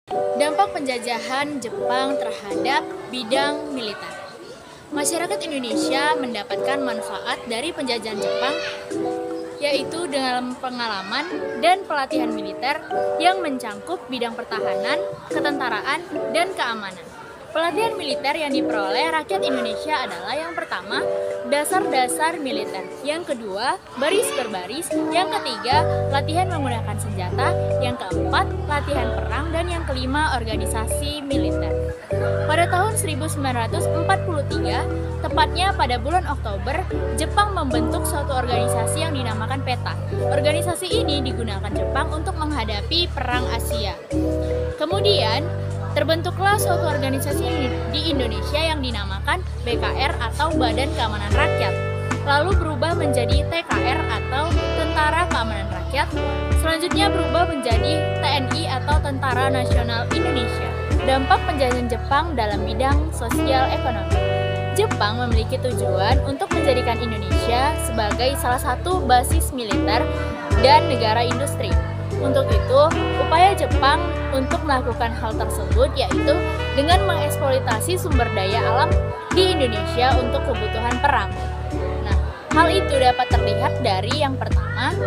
Dampak penjajahan Jepang terhadap bidang militer. Masyarakat Indonesia mendapatkan manfaat dari penjajahan Jepang, yaitu dengan pengalaman dan pelatihan militer yang mencangkup bidang pertahanan, ketentaraan, dan keamanan. Pelatihan militer yang diperoleh rakyat Indonesia adalah yang pertama, dasar-dasar militer. Yang kedua, baris per baris. Yang ketiga, latihan menggunakan senjata. Yang keempat, latihan perang. Dan yang kelima, organisasi militer. Pada tahun 1943, tepatnya pada bulan Oktober, Jepang membentuk suatu organisasi yang dinamakan PETA. Organisasi ini digunakan Jepang untuk menghadapi Perang Asia. Kemudian, terbentuklah suatu organisasi di Indonesia yang dinamakan BKR atau Badan Keamanan Rakyat. Lalu berubah menjadi TKR atau Tentara Keamanan Rakyat. Selanjutnya berubah menjadi TNI atau Tentara Nasional Indonesia. Dampak penjajahan Jepang dalam bidang sosial ekonomi. Jepang memiliki tujuan untuk menjadikan Indonesia sebagai salah satu basis militer dan negara industri. Untuk itu, upaya Jepang untuk melakukan hal tersebut yaitu dengan mengeksploitasi sumber daya alam di Indonesia untuk kebutuhan perang. Nah, hal itu dapat terlihat dari yang pertama,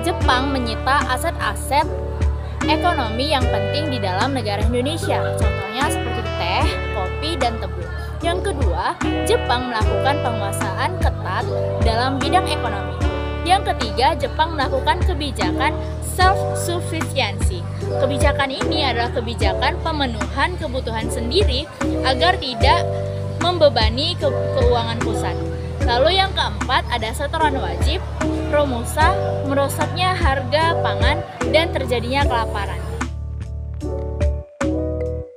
Jepang menyita aset-aset ekonomi yang penting di dalam negara Indonesia. Contohnya seperti teh, kopi, dan tebu. Yang kedua, Jepang melakukan penguasaan ketat dalam bidang ekonomi. Yang ketiga, Jepang melakukan kebijakan self-sufficiency. Kebijakan ini adalah kebijakan pemenuhan kebutuhan sendiri agar tidak membebani keuangan pusat. Lalu yang keempat, ada setoran wajib, Romusa, merosotnya harga pangan, dan terjadinya kelaparan.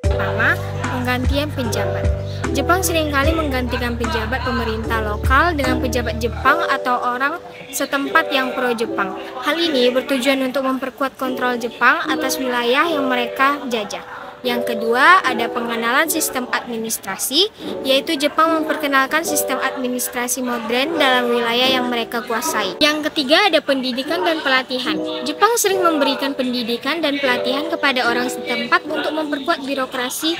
Pertama, penggantian pejabat. Jepang seringkali menggantikan pejabat pemerintah lokal dengan pejabat Jepang atau orang setempat yang pro-Jepang. Hal ini bertujuan untuk memperkuat kontrol Jepang atas wilayah yang mereka jajah. Yang kedua, ada pengenalan sistem administrasi, yaitu Jepang memperkenalkan sistem administrasi modern dalam wilayah yang mereka kuasai. Yang ketiga, ada pendidikan dan pelatihan. Jepang sering memberikan pendidikan dan pelatihan kepada orang setempat untuk memperkuat birokrasi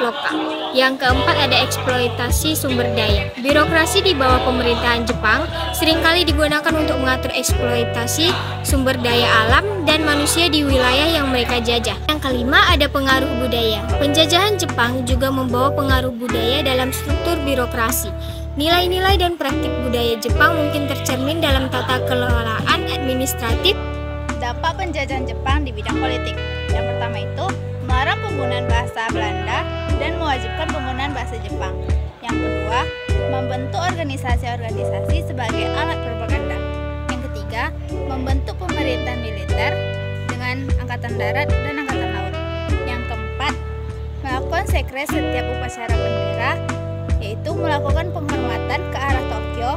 lokal. Yang keempat, ada eksploitasi sumber daya. Birokrasi di bawah pemerintahan Jepang seringkali digunakan untuk mengatur eksploitasi sumber daya alam dan manusia di wilayah yang mereka jajah. Yang kelima, ada pengaruh budaya. Penjajahan Jepang juga membawa pengaruh budaya dalam struktur birokrasi. Nilai-nilai dan praktik budaya Jepang mungkin tercermin dalam tata kelolaan administratif. Dampak penjajahan Jepang di bidang politik. Yang pertama itu, melarang penggunaan bahasa Belanda dan mewajibkan penggunaan bahasa Jepang. Yang kedua, membentuk organisasi-organisasi sebagai alat propaganda. Yang ketiga, membentuk pemerintahan militer dengan angkatan darat dan angkatan laut. Yang keempat, melakukan sekret setiap upacara bendera, yaitu melakukan penghormatan ke arah Tokyo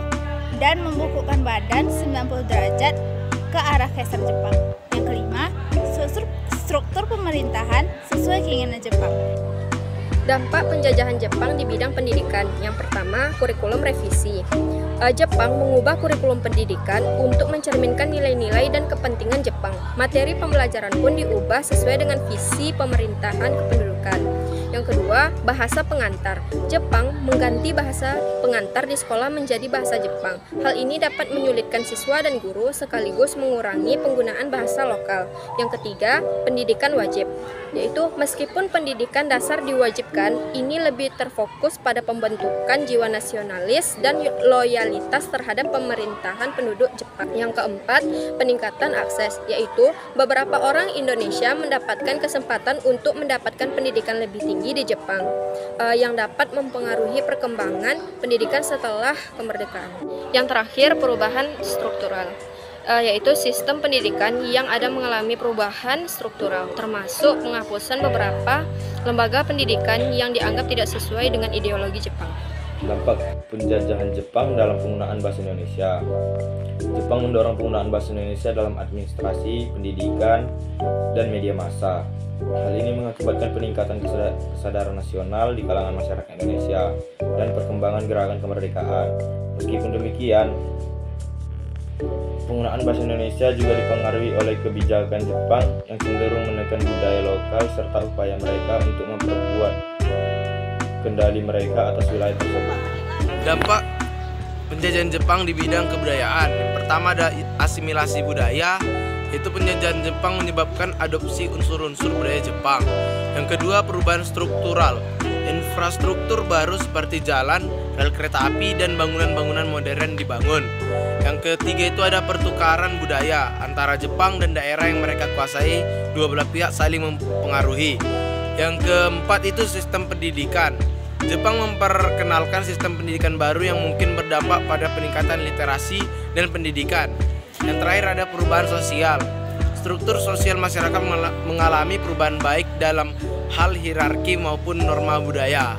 dan membukukan badan 90 derajat ke arah Kaisar Jepang. Yang kelima, struktur pemerintahan sesuai keinginan Jepang. Dampak penjajahan Jepang di bidang pendidikan. Yang pertama, kurikulum revisi. Jepang mengubah kurikulum pendidikan untuk mencerminkan nilai-nilai dan kepentingan Jepang. Materi pembelajaran pun diubah sesuai dengan visi pemerintahan kependudukan. Yang kedua, bahasa pengantar. Jepang mengganti bahasa pengantar di sekolah menjadi bahasa Jepang. Hal ini dapat menyulitkan siswa dan guru sekaligus mengurangi penggunaan bahasa lokal. Yang ketiga, pendidikan wajib. Yaitu meskipun pendidikan dasar diwajibkan, ini lebih terfokus pada pembentukan jiwa nasionalis dan loyalitas terhadap pemerintahan penduduk Jepang. Yang keempat, peningkatan akses, yaitu beberapa orang Indonesia mendapatkan kesempatan untuk mendapatkan pendidikan lebih tinggi di Jepang, yang dapat mempengaruhi perkembangan pendidikan setelah kemerdekaan. Yang terakhir, perubahan struktural, yaitu sistem pendidikan yang ada mengalami perubahan struktural, termasuk penghapusan beberapa lembaga pendidikan yang dianggap tidak sesuai dengan ideologi Jepang. Dampak penjajahan Jepang dalam penggunaan bahasa Indonesia. Jepang mendorong penggunaan bahasa Indonesia dalam administrasi, pendidikan, dan media massa. Hal ini mengakibatkan peningkatan kesadaran nasional di kalangan masyarakat Indonesia dan perkembangan gerakan kemerdekaan. Meskipun demikian, Penggunaan bahasa Indonesia juga dipengaruhi oleh kebijakan Jepang yang cenderung menekan budaya lokal serta upaya mereka untuk memperkuat kendali mereka atas wilayah tersebut. Dampak penjajahan Jepang di bidang kebudayaan. Yang pertama ada asimilasi budaya, yaitu penjajahan Jepang menyebabkan adopsi unsur-unsur budaya Jepang. Yang kedua, perubahan struktural. Infrastruktur baru seperti jalan, rel kereta api, dan bangunan-bangunan modern dibangun. Yang ketiga itu ada pertukaran budaya antara Jepang dan daerah yang mereka kuasai, dua belah pihak saling mempengaruhi. Yang keempat itu sistem pendidikan. Jepang memperkenalkan sistem pendidikan baru yang mungkin berdampak pada peningkatan literasi dan pendidikan. Yang terakhir ada perubahan sosial. Struktur sosial masyarakat mengalami perubahan baik dalam hal hierarki maupun norma budaya.